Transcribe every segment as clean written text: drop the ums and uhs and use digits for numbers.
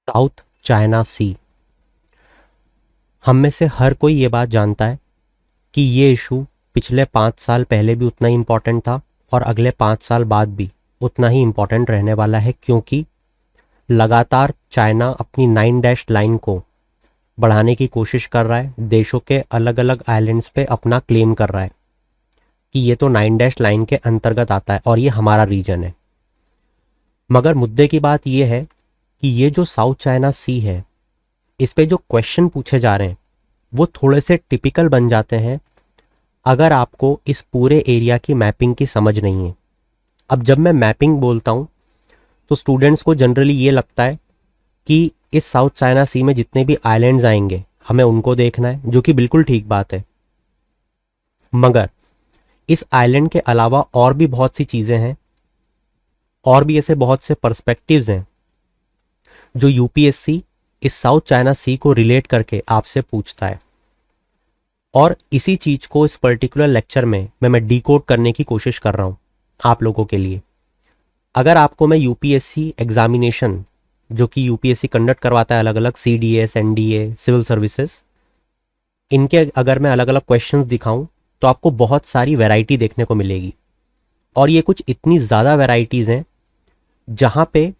South China सी। हम में से हर कोई ये बात जानता है कि ये इशू पिछले 5 साल पहले भी उतना ही इम्पोर्टेंट था और अगले 5 साल बाद भी उतना ही इम्पोर्टेंट रहने वाला है, क्योंकि लगातार चाइना अपनी 9 डैश लाइन को बढ़ाने की कोशिश कर रहा है। देशों के अलग अलग आइलैंड्स पे अपना क्लेम कर रहा है कि ये तो 9 डैश लाइन के अंतर्गत आता है और ये हमारा रीजन है। मगर मुद्दे की बात ये है कि ये जो साउथ चाइना सी है, इस पे जो क्वेश्चन पूछे जा रहे हैं वो थोड़े से टिपिकल बन जाते हैं अगर आपको इस पूरे एरिया की मैपिंग की समझ नहीं है। अब जब मैं मैपिंग बोलता हूँ तो स्टूडेंट्स को जनरली ये लगता है कि इस साउथ चाइना सी में जितने भी आइलैंड्स आएंगे हमें उनको देखना है, जो कि बिल्कुल ठीक बात है। मगर इस आइलैंड के अलावा और भी बहुत सी चीज़ें हैं और भी ऐसे बहुत से पर्सपेक्टिव्स हैं जो यूपीएससी इस साउथ चाइना सी को रिलेट करके आपसे पूछता है। और इसी चीज को इस पर्टिकुलर लेक्चर में मैं डिकोड करने की कोशिश कर रहा हूं आप लोगों के लिए। अगर आपको मैं यूपीएससी एग्जामिनेशन जो कि यूपीएससी कंडक्ट करवाता है, अलग अलग सीडीएस, एनडीए, सिविल सर्विसेज, इनके अगर मैं अलग अलग क्वेश्चंस दिखाऊं तो आपको बहुत सारी वैरायटी देखने को मिलेगी। और ये कुछ इतनी ज़्यादा वैरायटीज़ हैं जहाँ पे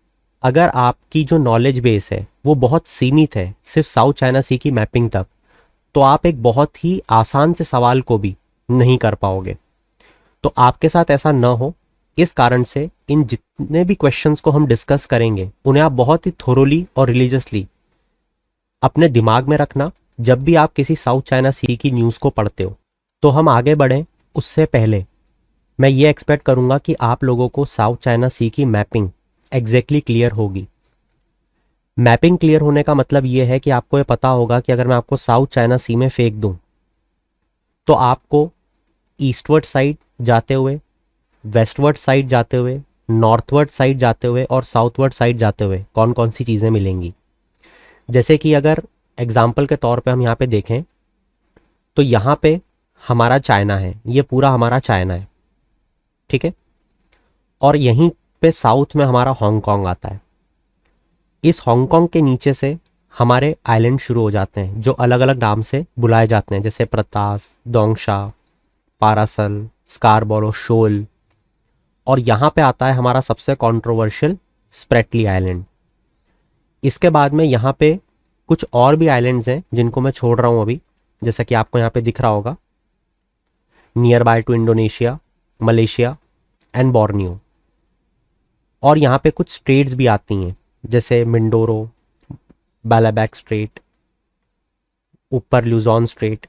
अगर आपकी जो नॉलेज बेस है वो बहुत सीमित है सिर्फ साउथ चाइना सी की मैपिंग तक, तो आप एक बहुत ही आसान से सवाल को भी नहीं कर पाओगे। तो आपके साथ ऐसा न हो, इस कारण से इन जितने भी क्वेश्चंस को हम डिस्कस करेंगे उन्हें आप बहुत ही थोरोली और रिलीजियसली अपने दिमाग में रखना जब भी आप किसी साउथ चाइना सी की न्यूज़ को पढ़ते हो। तो हम आगे बढ़ें उससे पहले मैं ये एक्सपेक्ट करूँगा कि आप लोगों को साउथ चाइना सी की मैपिंग एग्जैक्टली क्लियर होगी। मैपिंग क्लियर होने का मतलब ये है कि आपको ये पता होगा कि अगर मैं आपको साउथ चाइना सी में फेंक दूं तो आपको ईस्टवर्ड साइड जाते हुए, वेस्टवर्ड साइड जाते हुए, नॉर्थवर्ड साइड जाते हुए और साउथवर्ड साइड जाते हुए कौन कौन सी चीज़ें मिलेंगी। जैसे कि अगर एग्जाम्पल के तौर पे हम यहाँ पे देखें तो यहाँ पे हमारा चाइना है, ये पूरा हमारा चाइना है, ठीक है। और यहीं पे साउथ में हमारा हांगकांग आता है। इस हांगकांग के नीचे से हमारे आइलैंड शुरू हो जाते हैं जो अलग अलग नाम से बुलाए जाते हैं, जैसे प्रतास, दोंगशा, पारासल, स्कारबोरो, शोल। और यहाँ पे आता है हमारा सबसे कंट्रोवर्शियल स्प्रेटली आइलैंड। इसके बाद में यहाँ पे कुछ और भी आइलैंड्स हैं जिनको मैं छोड़ रहा हूँ अभी, जैसा कि आपको यहाँ पे दिख रहा होगा, near by two Indonesia, Malaysia and Borneo. और यहाँ पे कुछ स्ट्रेट्स भी आती हैं जैसे मिंडोरो, बालाबैक स्ट्रेट, ऊपर लुजॉन स्ट्रेट।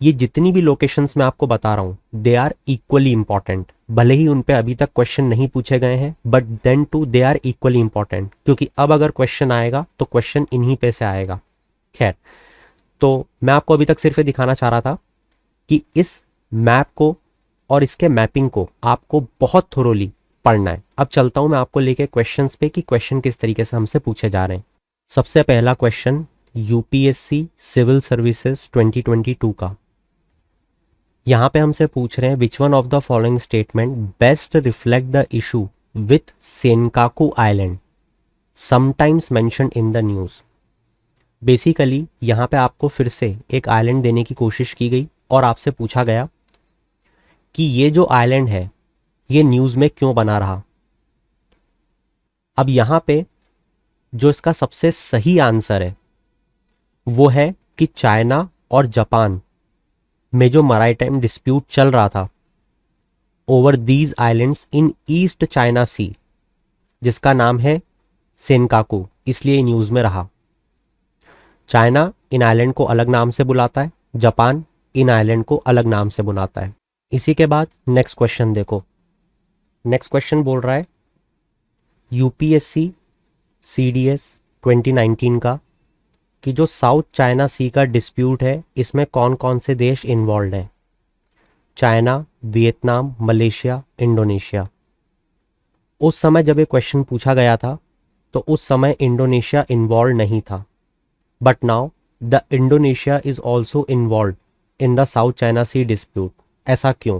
ये जितनी भी लोकेशंस मैं आपको बता रहा हूँ दे आर इक्वली इंपॉर्टेंट। भले ही उन पे अभी तक क्वेश्चन नहीं पूछे गए हैं but then too they are equally important, क्योंकि अब अगर क्वेश्चन आएगा तो क्वेश्चन इन्हीं पे से आएगा। खैर, तो मैं आपको अभी तक सिर्फ ये दिखाना चाह रहा था कि इस मैप को और इसके मैपिंग को आपको बहुत थोरोली पढ़ना है। अब चलता हूँ मैं आपको लेके क्वेश्चंस पे कि क्वेश्चन किस तरीके से हमसे पूछे जा रहे हैं। सबसे पहला क्वेश्चन यूपीएससी सिविल सर्विसेज 2022 का। यहाँ पे हमसे पूछ रहे हैं which one of the following statement best reflect the issue with Senkaku island sometimes mentioned in the news. Basically यहाँ पे आपको फिर से एक आइलैंड देने की कोशिश की गई और आपसे पूछा गया कि ये जो आइलैंड है ये न्यूज़ में क्यों बना रहा। अब यहाँ पे जो इसका सबसे सही आंसर है वो है कि चाइना और जापान में जो मैरीटाइम डिस्प्यूट चल रहा था over these islands in East China Sea, जिसका नाम है सेनकाकू, इसलिए न्यूज़ में रहा। चाइना इन आइलैंड को अलग नाम से बुलाता है, जापान इन आइलैंड को अलग नाम से बुलाता है। इसी के बाद नेक्स्ट क्वेश्चन देखो। नेक्स्ट क्वेश्चन बोल रहा है यूपीएससी सीडीएस 2019 का कि जो साउथ चाइना सी का डिस्प्यूट है इसमें कौन कौन से देश इन्वॉल्व हैं। China, Vietnam, Malaysia, Indonesia. उस समय जब ये क्वेश्चन पूछा गया था तो उस समय इंडोनेशिया इन्वॉल्व नहीं था, but now the Indonesia is also involve in the South China Sea dispute. ऐसा क्यों?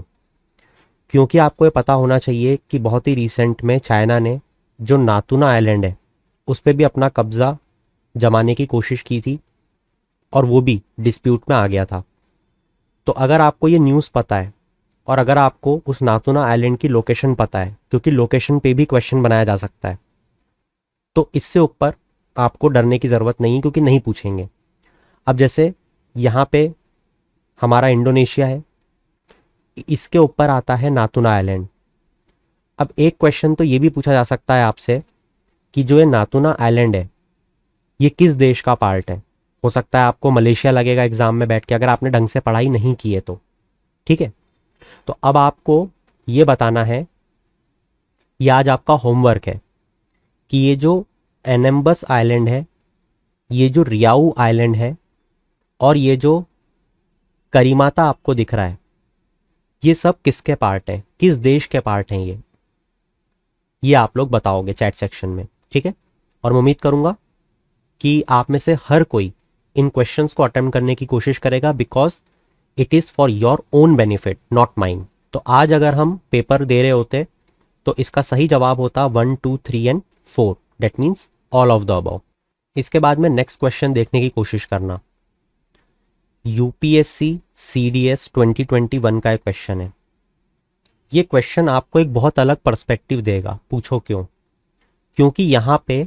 क्योंकि आपको ये पता होना चाहिए कि बहुत ही रिसेंट में चाइना ने जो नातूना आइलैंड है उस पर भी अपना कब्जा जमाने की कोशिश की थी और वो भी डिस्प्यूट में आ गया था। तो अगर आपको ये न्यूज़ पता है और अगर आपको उस नातूना आइलैंड की लोकेशन पता है, क्योंकि लोकेशन पे भी क्वेश्चन बनाया जा सकता है, तो इससे ऊपर आपको डरने की ज़रूरत नहीं, क्योंकि नहीं पूछेंगे। अब जैसे यहाँ पे हमारा इंडोनेशिया है, इसके ऊपर आता है नातूना आइलैंड। अब एक क्वेश्चन तो ये भी पूछा जा सकता है आपसे कि जो ये नातूना आइलैंड है ये किस देश का पार्ट है। हो सकता है आपको मलेशिया लगेगा एग्जाम में बैठ के, अगर आपने ढंग से पढ़ाई नहीं की है तो। ठीक है, तो अब आपको ये बताना है, ये आज आपका होमवर्क है, कि ये जो एनेम्बस आइलैंड है, ये जो रियाऊ आइलैंड है और ये जो करीमाता आपको दिख रहा है, ये सब किसके पार्ट हैं, किस देश के पार्ट हैं ये आप लोग बताओगे चैट सेक्शन में। ठीक है, और मैं उम्मीद करूंगा कि आप में से हर कोई इन क्वेश्चंस को अटेम्प्ट करने की कोशिश करेगा, because it is for your own benefit not mind. तो आज अगर हम पेपर दे रहे होते तो इसका सही जवाब होता 1, 2, 3 and 4, that means all of the above. इसके बाद में नेक्स्ट क्वेश्चन देखने की कोशिश करना। यूपीएससी सीडीएस 2021 का एक क्वेश्चन है। ये क्वेश्चन आपको एक बहुत अलग पर्सपेक्टिव देगा। पूछो क्यों? क्योंकि यहाँ पे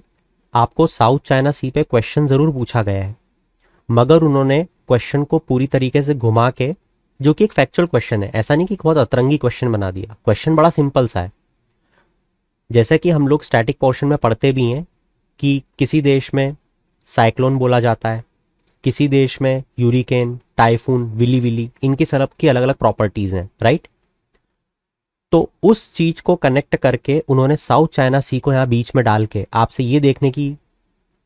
आपको साउथ चाइना सी पे क्वेश्चन ज़रूर पूछा गया है, मगर उन्होंने क्वेश्चन को पूरी तरीके से घुमा के, जो कि एक फैक्चुअल क्वेश्चन है, ऐसा नहीं कि बहुत अतरंगी क्वेश्चन बना दिया। क्वेश्चन बड़ा सिंपल सा है। जैसे कि हम लोग स्टैटिक पोर्शन में पढ़ते भी हैं कि किसी देश में साइक्लोन बोला जाता है, किसी देश में यूरिकेन, टाइफून, विली विली, इनकी सब की अलग अलग प्रॉपर्टीज़ हैं, राइट। तो उस चीज़ को कनेक्ट करके उन्होंने साउथ चाइना सी को यहाँ बीच में डाल के आपसे ये देखने की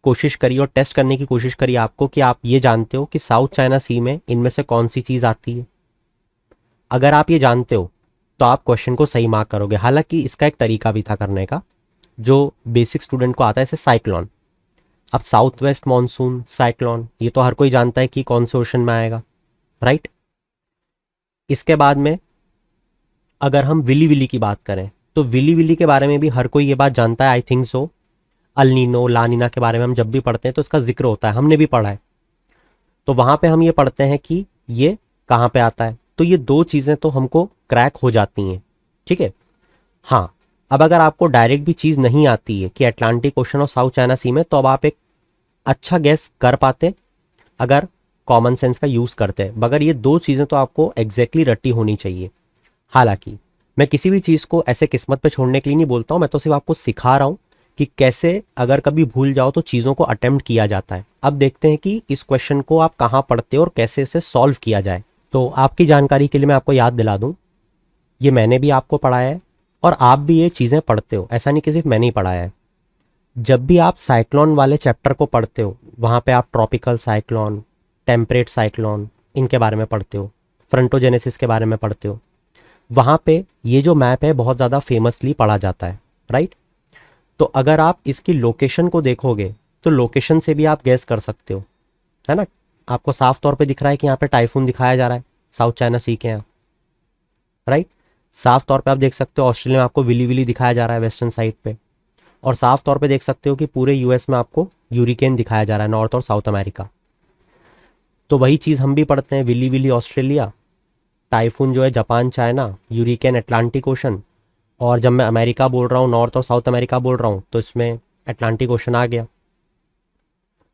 कोशिश करी और टेस्ट करने की कोशिश करी आपको कि आप ये जानते हो कि साउथ चाइना सी में इनमें से कौन सी चीज़ आती है। अगर आप ये जानते हो तो आप क्वेश्चन को सही मार्क करोगे। हालांकि इसका एक तरीका भी था करने का, जो बेसिक स्टूडेंट को आता है, जैसे साइक्लोन। अब साउथ वेस्ट मानसून साइक्लोन, ये तो हर कोई जानता है कि कौन से ओशन में आएगा, राइट। इसके बाद में अगर हम विली विली की बात करें तो विली विली के बारे में भी हर कोई ये बात जानता है, I think so. El Nino, La Nina के बारे में हम जब भी पढ़ते हैं तो इसका जिक्र होता है, हमने भी पढ़ा है। तो वहाँ पे हम ये पढ़ते हैं कि ये कहाँ पे आता है। तो ये दो चीज़ें तो हमको क्रैक हो जाती हैं, ठीक है। हाँ, अब अगर आपको डायरेक्ट भी चीज़ नहीं आती है कि अटलांटिक ओशन और साउथ चाइना सी में, तो अब आप एक अच्छा गैस कर पाते अगर कॉमन सेंस का यूज़ करते, मगर ये दो चीज़ें तो आपको एग्जैक्टली रट्टी होनी चाहिए। हालांकि मैं किसी भी चीज़ को ऐसे किस्मत पे छोड़ने के लिए नहीं बोलता हूँ, मैं तो सिर्फ आपको सिखा रहा हूँ कि कैसे अगर कभी भूल जाओ तो चीज़ों को अटेम्प्ट किया जाता है। अब देखते हैं कि इस क्वेश्चन को आप कहाँ पढ़ते हो और कैसे इसे सॉल्व किया जाए। तो आपकी जानकारी के लिए मैं आपको याद दिला दूँ, ये मैंने भी आपको पढ़ाया है और आप भी ये चीज़ें पढ़ते हो, ऐसा नहीं कि सिर्फ मैंने ही पढ़ाया है। जब भी आप साइक्लोन वाले चैप्टर को पढ़ते हो, वहाँ पे आप ट्रॉपिकल साइक्लोन, टेम्परेट साइक्लोन, इनके बारे में पढ़ते हो, फ्रंटोजेनेसिस के बारे में पढ़ते हो। वहाँ पे ये जो मैप है बहुत ज़्यादा फेमसली पढ़ा जाता है, राइट। तो अगर आप इसकी लोकेशन को देखोगे तो लोकेशन से भी आप गैस कर सकते हो, है ना। आपको साफ तौर पे दिख रहा है कि यहाँ पे टाइफून दिखाया जा रहा है साउथ चाइना सी के यहाँ, राइट। साफ तौर पे आप देख सकते हो ऑस्ट्रेलिया में आपको विली विली दिखाया जा रहा है वेस्टर्न साइड पे, और साफ तौर पे देख सकते हो कि पूरे यूएस में आपको यूरिकेन दिखाया जा रहा है, नॉर्थ और साउथ अमेरिका। तो वही चीज़ हम भी पढ़ते हैं, विली विली ऑस्ट्रेलिया, टाइफून जो है जापान चाइना, यूरिकेन अटलांटिक ओशन। और जब मैं अमेरिका बोल रहा हूँ, नॉर्थ और साउथ अमेरिका बोल रहा हूँ, तो इसमें अटलांटिक ओशन आ गया,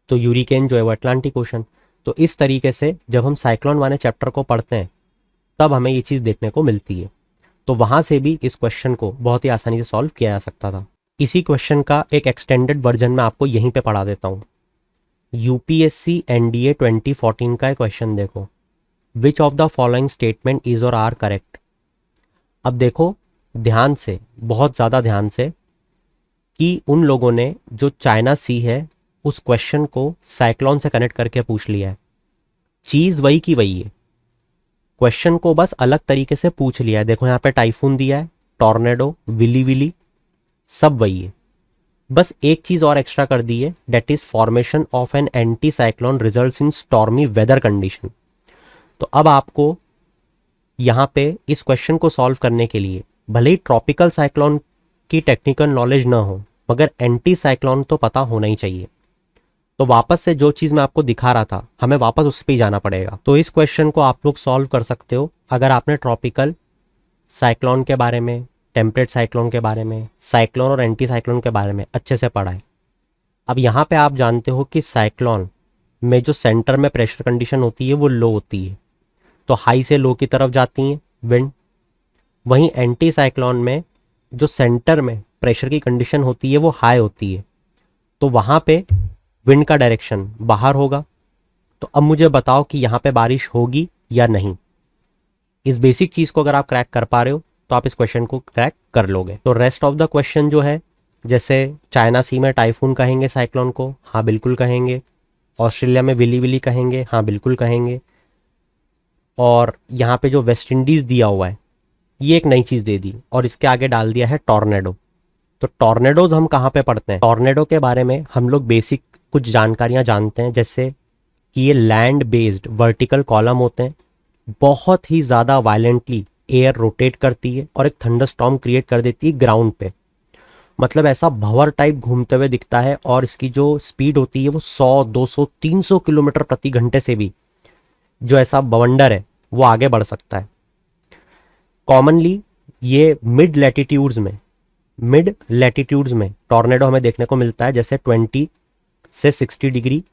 तो यूरिकेन जो है वो अटलांटिक ओशन। तो इस तरीके से जब हम साइक्लोन वाले चैप्टर को पढ़ते हैं तब हमें ये चीज़ देखने को मिलती है। तो वहाँ से भी इस क्वेश्चन को बहुत ही आसानी से सॉल्व किया जा सकता था। इसी क्वेश्चन का एक एक्सटेंडेड वर्जन में आपको यहीं पे पढ़ा देता हूँ। यूपीएससी एनडीए 2014 का एक क्वेश्चन देखो, which of the following statement is और आर करेक्ट। अब देखो ध्यान से, बहुत ज़्यादा ध्यान से, कि उन लोगों ने जो चाइना सी है उस क्वेश्चन को साइक्लोन से कनेक्ट करके पूछ लिया है। चीज़ वही की वही है, क्वेश्चन को बस अलग तरीके से पूछ लिया है। देखो यहाँ पे टाइफून दिया है, टॉर्नेडो, विली विली, सब वही है। बस एक चीज़ और एक्स्ट्रा कर दी है, that is formation of an anti cyclone results in stormy weather condition. तो अब आपको यहाँ पे इस क्वेश्चन को सॉल्व करने के लिए भले ही ट्रॉपिकल साइक्लोन की टेक्निकल नॉलेज ना हो, मगर एंटी साइक्लोन तो पता होना ही चाहिए। तो वापस से जो चीज़ मैं आपको दिखा रहा था हमें वापस उस पर ही जाना पड़ेगा। तो इस क्वेश्चन को आप लोग सॉल्व कर सकते हो अगर आपने ट्रॉपिकल साइक्लोन के बारे में, टेम्परेट साइक्लोन के बारे में, साइक्लोन और एंटी साइक्लोन के बारे में अच्छे से पढ़ा है। अब यहाँ पे आप जानते हो कि साइक्लोन में जो सेंटर में प्रेशर कंडीशन होती है वो लो होती है, तो हाई से लो की तरफ जाती हैं विंड। वहीं एंटी साइक्लोन में जो सेंटर में प्रेशर की कंडीशन होती है वो हाई होती है, तो वहाँ पे विंड का डायरेक्शन बाहर होगा। तो अब मुझे बताओ कि यहाँ पे बारिश होगी या नहीं। इस बेसिक चीज़ को अगर आप क्रैक कर पा रहे हो तो आप इस क्वेश्चन को क्रैक कर लोगे। तो रेस्ट ऑफ द क्वेश्चन जो है, जैसे चाइना सी में टाइफून कहेंगे साइक्लोन को, हाँ बिल्कुल कहेंगे। ऑस्ट्रेलिया में विली विली कहेंगे, हाँ बिल्कुल कहेंगे। और यहाँ पे जो वेस्ट इंडीज़ दिया हुआ है ये एक नई चीज़ दे दी और इसके आगे डाल दिया है टॉर्नेडो। तो टॉर्नेडोज हम कहाँ पे पढ़ते हैं? टॉर्नेडो के बारे में हम लोग बेसिक कुछ जानकारियाँ जानते हैं, जैसे कि ये लैंड बेस्ड वर्टिकल कॉलम होते हैं, बहुत ही ज़्यादा वायलेंटली एयर रोटेट करती है और एक थंडरस्टॉर्म क्रिएट कर देती है ग्राउंड पे। मतलब ऐसा भंवर टाइप घूमते हुए दिखता है और इसकी जो स्पीड होती है वो 100, 200, 300 किलोमीटर प्रति घंटे से भी जो ऐसा बवंडर है वो आगे बढ़ सकता है। कॉमनली ये मिड लैटिट्यूड्स में टॉर्नेडो हमें देखने को मिलता है, जैसे 20 से 60 डिग्री।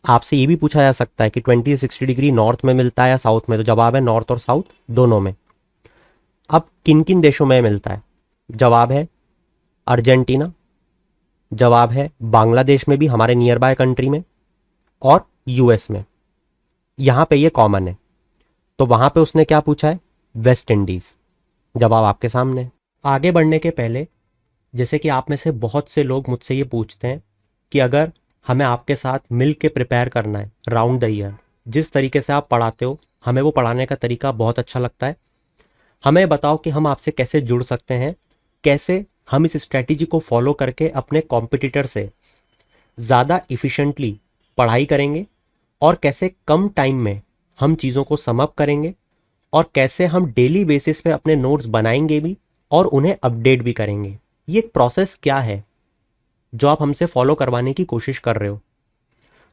आपसे ये भी पूछा जा सकता है कि 20 से 60 डिग्री नॉर्थ में मिलता है या साउथ में, तो जवाब है नॉर्थ और साउथ दोनों में। अब किन किन देशों में मिलता है? जवाब है अर्जेंटीना, जवाब है बांग्लादेश में भी, हमारे नियर बाय कंट्री में, और यूएस में। यहाँ पे ये कॉमन है। तो वहाँ पे उसने क्या पूछा है? West Indies. जवाब आपके सामने। आगे बढ़ने के पहले, जैसे कि आप में से बहुत से लोग मुझसे ये पूछते हैं कि अगर हमें आपके साथ मिल के प्रिपेयर करना है राउंड द ईयर, जिस तरीके से आप पढ़ाते हो हमें वो पढ़ाने का तरीका बहुत अच्छा लगता है, हमें बताओ कि हम आपसे कैसे जुड़ सकते हैं, कैसे हम इस स्ट्रैटेजी को फॉलो करके अपने कॉम्पिटिटर से ज़्यादा इफ़िशेंटली पढ़ाई करेंगे, और कैसे कम टाइम में हम चीज़ों को सम अप करेंगे, और कैसे हम डेली बेसिस पे अपने नोट्स बनाएंगे भी और उन्हें अपडेट भी करेंगे। ये एक प्रोसेस क्या है जो आप हमसे फॉलो करवाने की कोशिश कर रहे हो,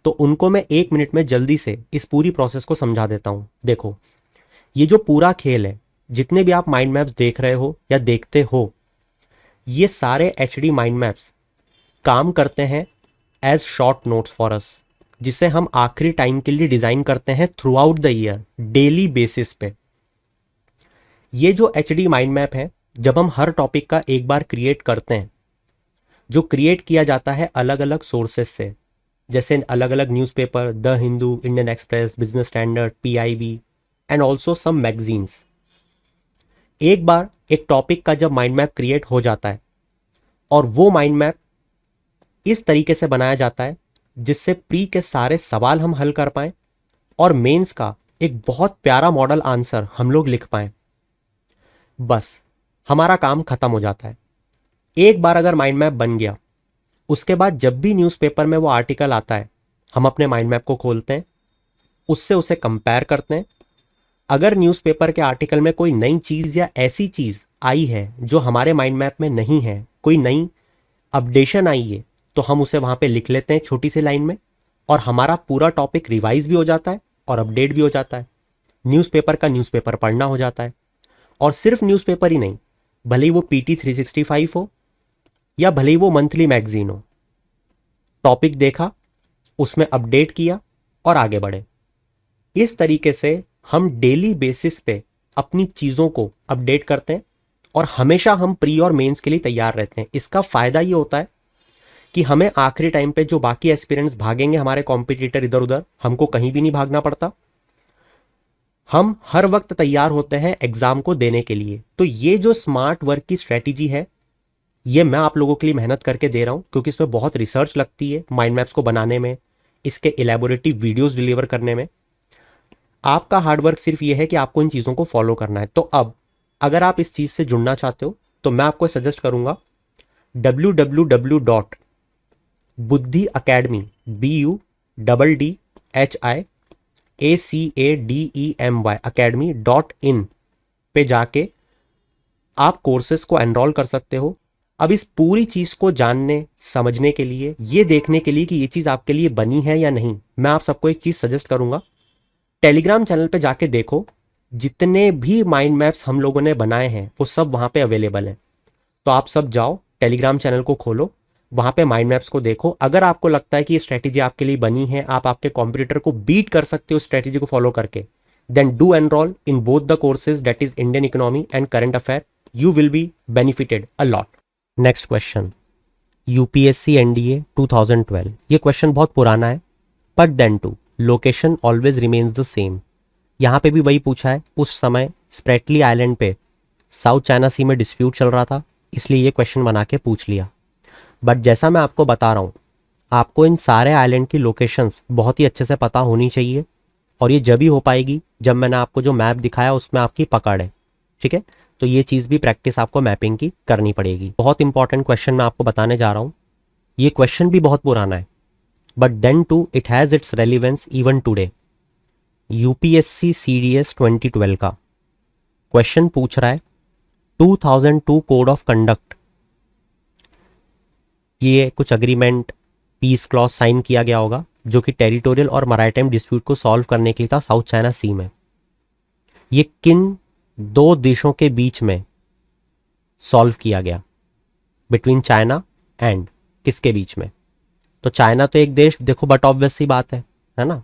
तो उनको मैं 1 मिनट में जल्दी से इस पूरी प्रोसेस को समझा देता हूँ। देखो, ये जो पूरा खेल है, जितने भी आप माइंड मैप्स देख रहे हो या देखते हो, ये सारे HD माइंड मैप्स काम करते हैं as short notes for us, जिसे हम आखिरी टाइम के लिए डिज़ाइन करते हैं throughout the year daily basis पे। ये जो HD माइंड मैप है, जब हम हर टॉपिक का एक बार क्रिएट करते हैं, जो क्रिएट किया जाता है अलग अलग सोर्सेस से, जैसे अलग अलग newspaper, the Hindu, Indian Express, business standard, PIB and also some magazines. एक बार एक टॉपिक का जब माइंड मैप क्रिएट हो जाता है और वो माइंड मैप इस तरीके से बनाया जाता है जिससे प्री के सारे सवाल हम हल कर पाएं और मेंस का एक बहुत प्यारा मॉडल आंसर हम लोग लिख पाएं, बस हमारा काम खत्म हो जाता है। एक बार अगर माइंड मैप बन गया, उसके बाद जब भी न्यूज़पेपर में वो आर्टिकल आता है, हम अपने माइंड मैप को खोलते हैं, उससे उसे कंपेयर करते हैं। अगर न्यूज़पेपर के आर्टिकल में कोई नई चीज़ या ऐसी चीज़ आई है जो हमारे माइंड मैप में नहीं है, कोई नई अपडेशन आई है, तो हम उसे वहाँ पे लिख लेते हैं छोटी सी लाइन में, और हमारा पूरा टॉपिक रिवाइज भी हो जाता है और अपडेट भी हो जाता है। न्यूज़पेपर का न्यूज़पेपर पढ़ना हो जाता है। और सिर्फ न्यूज़पेपर ही नहीं, भले ही वो PT 365 हो या भले ही वो मंथली मैगजीन हो, टॉपिक देखा, उसमें अपडेट किया और आगे बढ़े। इस तरीके से हम डेली बेसिस पे अपनी चीज़ों को अपडेट करते हैं और हमेशा हम प्री और मेंस के लिए तैयार रहते हैं। इसका फ़ायदा ये होता है कि हमें आखिरी टाइम पे जो बाकी एस्पिरेंट्स भागेंगे, हमारे कॉम्पिटिटर इधर उधर, हमको कहीं भी नहीं भागना पड़ता। हम हर वक्त तैयार होते हैं एग्ज़ाम को देने के लिए। तो ये जो स्मार्ट वर्क की स्ट्रेटजी है, ये मैं आप लोगों के लिए मेहनत करके दे रहा हूँ, क्योंकि इसमें बहुत रिसर्च लगती है माइंड मैप्स को बनाने में, इसके इलेबोरेटिव वीडियोस डिलीवर करने में। आपका हार्डवर्क सिर्फ ये है कि आपको इन चीज़ों को फॉलो करना है। तो अब अगर आप इस चीज़ से जुड़ना चाहते हो तो मैं आपको सजेस्ट करूँगा www.buddhiacademy BUDDHIACADEMY academy.in पे जाके आप कोर्सेज को एनरोल कर सकते हो। अब इस पूरी चीज को जानने समझने के लिए, ये देखने के लिए कि ये चीज आपके लिए बनी है या नहीं, मैं आप सबको एक चीज सजेस्ट करूंगा, टेलीग्राम चैनल पे जाके देखो, जितने भी माइंड मैप्स हम लोगों ने बनाए हैं वो सब वहां पे अवेलेबल है। तो आप सब जाओ, टेलीग्राम चैनल को खोलो, वहां पे माइंड मैप्स को देखो। अगर आपको लगता है कि ये स्ट्रेटेजी आपके लिए बनी है, आप आपके कॉम्पिटिटर को बीट कर सकते हो स्ट्रेटेजी को फॉलो करके, then do enrol in both the courses, that is Indian economy and current affair. You will be benefited a lot. Next question, UPSC NDA 2012। ये क्वेश्चन बहुत पुराना है, but then too location always remains the same. यहाँ पे भी वही पूछा है, उस समय स्प्रेटली आइलैंड पे साउथ चाइना सी में डिस्प्यूट चल रहा था, इसलिए ये क्वेश्चन बना के पूछ लिया। बट जैसा मैं आपको बता रहा हूँ, आपको इन सारे आइलैंड की लोकेशंस बहुत ही अच्छे से पता होनी चाहिए, और ये जब ही हो पाएगी जब मैंने आपको जो मैप दिखाया उसमें आपकी पकड़ है, ठीक है। तो ये चीज़ भी प्रैक्टिस आपको मैपिंग की करनी पड़ेगी। बहुत इंपॉर्टेंट क्वेश्चन मैं आपको बताने जा रहा हूँ। ये क्वेश्चन भी बहुत पुराना है, but then too it has its relevance even today. UPSC CDS 2012 का क्वेश्चन पूछ रहा है 2002 कोड ऑफ कंडक्ट, ये कुछ अग्रीमेंट पीस क्लॉज साइन किया गया होगा जो कि टेरिटोरियल और मैरीटाइम डिस्प्यूट को सॉल्व करने के लिए था साउथ चाइना सी में। ये किन दो देशों के बीच में सॉल्व किया गया, बिटवीन चाइना एंड किसके बीच में? तो चाइना तो एक देश, देखो बट ऑब्वियस सी बात है ना,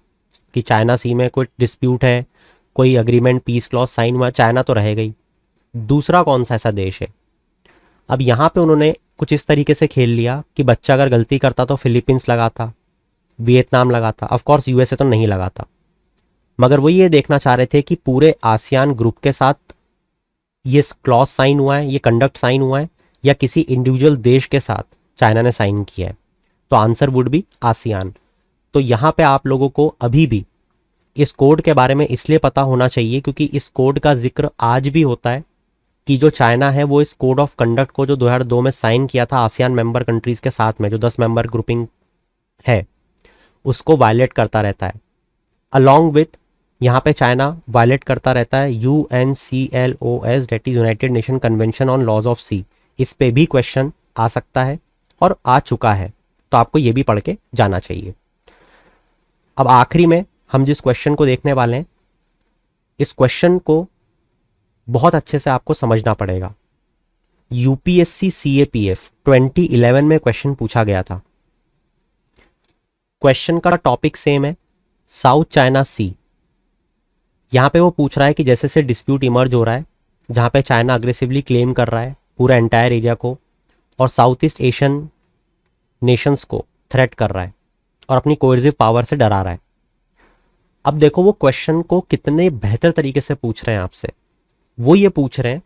कि चाइना सी में कोई डिस्प्यूट है, कोई अग्रीमेंट पीस क्लॉज साइन हुआ, चाइना तो रहेगा ही। दूसरा कौन सा ऐसा देश है? अब यहाँ पे उन्होंने कुछ इस तरीके से खेल लिया कि बच्चा अगर गलती करता तो फिलीपींस लगा था, वियतनाम लगा था, ऑफकोर्स यूएसए तो नहीं लगा था, मगर वो ये देखना चाह रहे थे कि पूरे आसियान ग्रुप के साथ ये क्लॉज साइन हुआ है, ये कंडक्ट साइन हुआ है, या किसी इंडिविजुअल देश के साथ चाइना ने साइन किया है। तो आंसर वुड बी आसियान। तो यहाँ पे आप लोगों को अभी भी इस कोड के बारे में इसलिए पता होना चाहिए क्योंकि इस कोड का जिक्र आज भी होता है कि जो चाइना है वो इस कोड ऑफ कंडक्ट को जो 2002 में साइन किया था आसियान मेंबर कंट्रीज के साथ में, जो 10 मेंबर ग्रुपिंग है, उसको वायलेट करता रहता है। अलॉन्ग विथ यहाँ पे चाइना वायलेट करता रहता है UNCLOS, that is United Nation convention on laws of sea. इस पे भी क्वेश्चन आ सकता है और आ चुका है, तो आपको ये भी पढ़ के जाना चाहिए। अब आखिरी में हम जिस क्वेश्चन को देखने वाले हैं, इस क्वेश्चन को बहुत अच्छे से आपको समझना पड़ेगा। यूपीएससी CAPF 2011 में क्वेश्चन पूछा गया था। क्वेश्चन का टॉपिक सेम है, साउथ चाइना सी। यहां पे वो पूछ रहा है कि जैसे से डिस्प्यूट इमर्ज हो रहा है, जहां पे चाइना अग्रेसिवली क्लेम कर रहा है पूरा एंटायर एरिया को, और साउथ ईस्ट एशियन नेशंस को थ्रेट कर रहा है और अपनी कोएर्सिव पावर से डरा रहा है। अब देखो वो क्वेश्चन को कितने बेहतर तरीके से पूछ रहे हैं आपसे। वो ये पूछ रहे हैं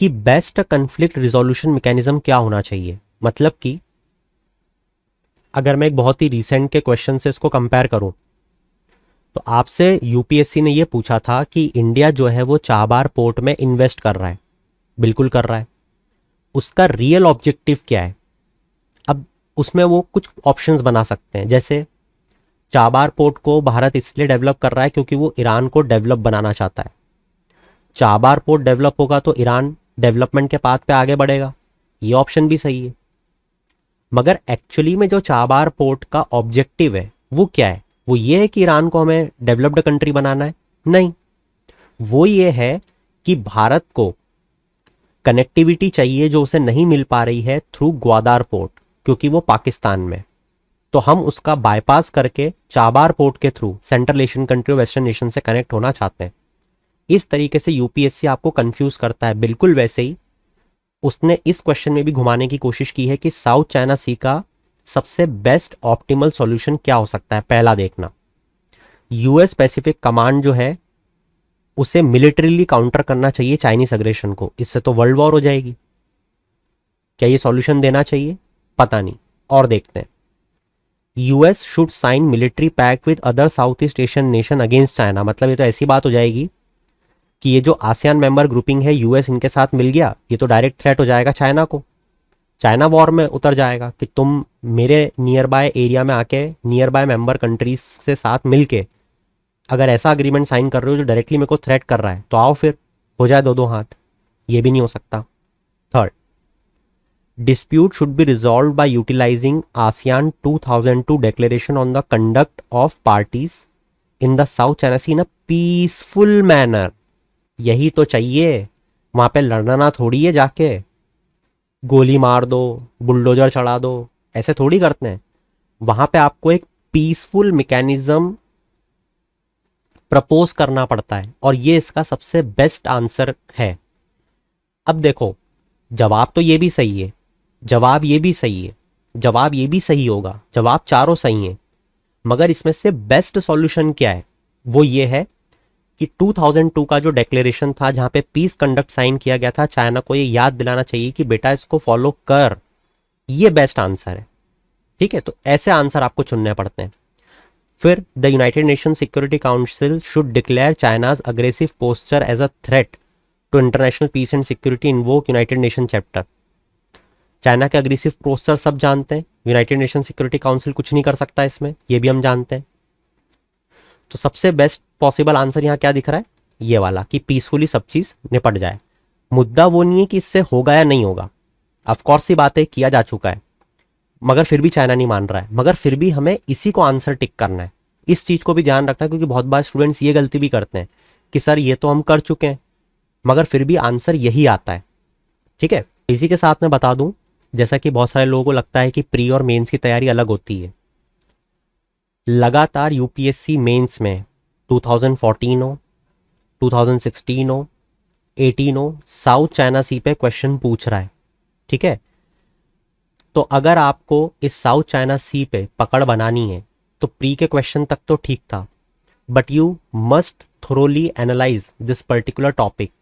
कि बेस्ट कन्फ्लिक्ट रिजोल्यूशन मैकेनिज्म क्या होना चाहिए। मतलब कि अगर मैं एक बहुत ही रिसेंट के क्वेश्चन से इसको कंपेयर करूं, तो आपसे यूपीएससी ने ये पूछा था कि इंडिया जो है वो चाबार पोर्ट में इन्वेस्ट कर रहा है, बिल्कुल कर रहा है, उसका रियल ऑब्जेक्टिव क्या है। अब उसमें वो कुछ ऑप्शंस बना सकते हैं, जैसे चाबार पोर्ट को भारत इसलिए डेवलप कर रहा है क्योंकि वो ईरान को डेवलप बनाना चाहता है। चाबार पोर्ट डेवलप होगा तो ईरान डेवलपमेंट के पाथ पे आगे बढ़ेगा, ये ऑप्शन भी सही है। मगर एक्चुअली में जो चाबार पोर्ट का ऑब्जेक्टिव है वो क्या है? वो ये है कि ईरान को हमें डेवलप्ड कंट्री बनाना है? नहीं, वो ये है कि भारत को कनेक्टिविटी चाहिए जो उसे नहीं मिल पा रही है थ्रू ग्वादार पोर्ट, क्योंकि वो पाकिस्तान में। तो हम उसका बाईपास करके चाबार पोर्ट के थ्रू सेंट्रल एशियन कंट्री और वेस्टर्न नेशन से कनेक्ट होना चाहते हैं। इस तरीके से यूपीएससी आपको कंफ्यूज करता है। बिल्कुल वैसे ही उसने इस क्वेश्चन में भी घुमाने की कोशिश की है कि साउथ चाइना सी का सबसे बेस्ट ऑप्टिमल सॉल्यूशन क्या हो सकता है। पहला देखना, यूएस पैसिफिक कमांड जो है उसे मिलिट्रीली काउंटर करना चाहिए चाइनीज अग्रेशन को, इससे तो वर्ल्ड वॉर हो जाएगी। क्या ये सॉल्यूशन देना चाहिए? पता नहीं, और देखते हैं। US should sign military pact with other South East Asian nation against China. मतलब ये तो ऐसी बात हो जाएगी कि ये जो आसियान मेंबर ग्रुपिंग है, यूएस इनके साथ मिल गया, ये तो डायरेक्ट थ्रेट हो जाएगा चाइना को। चाइना वॉर में उतर जाएगा कि तुम मेरे नियर बाय एरिया में आके नियर बाय मेंबर कंट्रीज से साथ मिलके अगर ऐसा अग्रीमेंट साइन कर रहे हो जो डायरेक्टली मेरे को थ्रेट कर रहा है, तो आओ फिर हो जाए दो दो हाथ। ये भी नहीं हो सकता। Third, Dispute should be resolved by utilizing ASEAN 2002 declaration on the conduct of parties in the South China Sea in a peaceful manner. यही तो चाहिए, वहां पे लड़ना थोड़ी है, जाके गोली मार दो, बुलडोजर चढ़ा दो, ऐसे थोड़ी करते हैं। वहां पे आपको एक पीसफुल मैकेनिज्म प्रपोज करना पड़ता है, और ये इसका सबसे बेस्ट आंसर है। अब देखो, जवाब तो ये भी सही है, जवाब ये भी सही है, जवाब ये भी सही होगा, जवाब चारों सही हैं, मगर इसमें से बेस्ट सॉल्यूशन क्या है? वो ये है कि 2002 का जो डिक्लेरेशन था, जहां पे पीस कंडक्ट साइन किया गया था, चाइना को ये याद दिलाना चाहिए कि बेटा इसको फॉलो कर। ये बेस्ट आंसर है, ठीक है। तो ऐसे आंसर आपको चुनने पड़ते हैं। फिर the United Nation Security Council should declare China's aggressive posture as a threat to international peace and security, invoke United Nation chapter. China के अग्रेसिव पोस्चर सब जानते हैं, यूनाइटेड नेशन सिक्योरिटी काउंसिल कुछ नहीं कर सकता इसमें, ये भी हम जानते हैं। तो सबसे बेस्ट पॉसिबल आंसर यहाँ क्या दिख रहा है? ये वाला, कि पीसफुली सब चीज निपट जाए। मुद्दा वो नहीं है कि इससे होगा या नहीं होगा, ऑफकोर्स ही बातें किया जा चुका है, मगर फिर भी चाइना नहीं मान रहा है, मगर फिर भी हमें इसी को आंसर टिक करना है। इस चीज को भी ध्यान रखना है, क्योंकि बहुत बार स्टूडेंट्स ये गलती भी करते हैं कि सर ये तो हम कर चुके हैं, मगर फिर भी आंसर यही आता है, ठीक है। इसी के साथ मैं बता दूं, जैसा कि बहुत सारे लोगों को लगता है कि प्री और मेंस की तैयारी अलग होती है। लगातार यूपीएससी मेंस में 2014 हो, 2016 हो, 18 हो, साउथ चाइना सी पे क्वेश्चन पूछ रहा है, ठीक है। तो अगर आपको इस साउथ चाइना सी पे पकड़ बनानी है तो प्री के क्वेश्चन तक तो ठीक था, but you must thoroughly analyse this particular topic.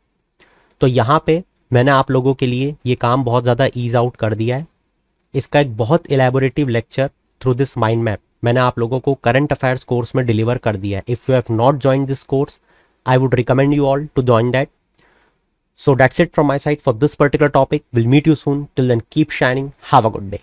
तो यहाँ पे मैंने आप लोगों के लिए ये काम बहुत ज़्यादा ईज आउट कर दिया है। इसका एक बहुत elaborative lecture through this mind map मैंने आप लोगों को करंट अफेयर्स कोर्स में डिलीवर कर दिया है। If you have not join this course, I would recommend you all to join that. So that's it from my side for this particular topic. We'll meet you soon. Till then, keep shining. Have a good day.